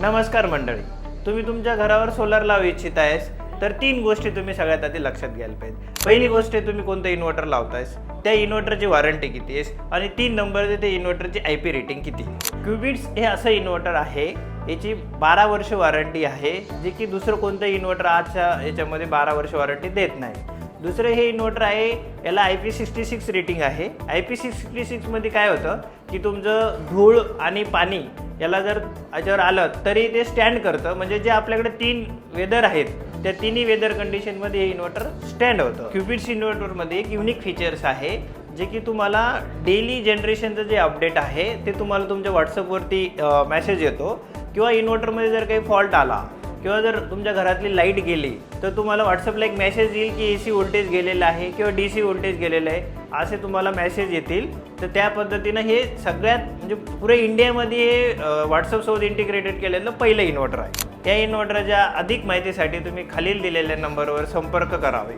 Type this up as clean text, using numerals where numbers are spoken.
नमस्कार मंडळी, तुम्ही तुमच्या घरावर सोलर लावू इच्छित आहेस तर 3 गोष्टी तुम्ही सगळ्यात आधी लक्षात घ्यायला पाहिजे। पहिली गोष्ट आहे, तुम्ही कोणतं इन्व्हर्टर लावतायस, त्या इन्व्हर्टरची वॉरंटी किती आहे, आणि 3 नंबरचे ते इन्व्हर्टरची IP रेटिंग किती। क्युबिट्स हे असं इन्व्हर्टर आहे, याची 12 वर्ष वॉरंटी आहे, जे की दुसरं कोणतं इन्व्हर्टर आजच्या याच्यामध्ये 12 वर्ष वॉरंटी देत नाही। दुसरं हे इन्व्हर्टर आहे, याला IP66 रेटिंग आहे। IP66 मध्ये काय होतं की तुमचं धूळ आणि पाणी याला जर याच्यावर आलं तरी ते स्टँड करतं, म्हणजे जे आपल्याकडे 3 वेदर आहेत त्या तिन्ही वेदर कंडिशनमध्ये हे इन्व्हर्टर स्टँड होतं। क्युबिट्स इन्व्हर्टरमध्ये एक युनिक फीचर्स आहे, जे की तुम्हाला डेली जनरेशनचं जे अपडेट आहे ते तुम्हाला तुमच्या व्हॉट्सअपवरती मेसेज येतो, किंवा इन्व्हर्टरमध्ये जर काही फॉल्ट आला किंवा जर तुमच्या घरातली लाईट गेली तर तुम्हाला व्हॉट्सअपला एक मेसेज येईल की AC व्होल्टेज गेलेला आहे किंवा DC व्होल्टेज गेलेलं आहे, असे तुम्हाला मेसेज येतील। तर त्या पद्धतीनं हे सगळ्यात म्हणजे पुरे इंडियामध्ये हे व्हॉट्सअपसोबत इंटिग्रेटेड केलेलं पहिलं इन्व्हर्टर आहे। या इन्व्हर्टरच्या अधिक माहितीसाठी तुम्ही खालील दिलेल्या नंबरवर संपर्क करावे।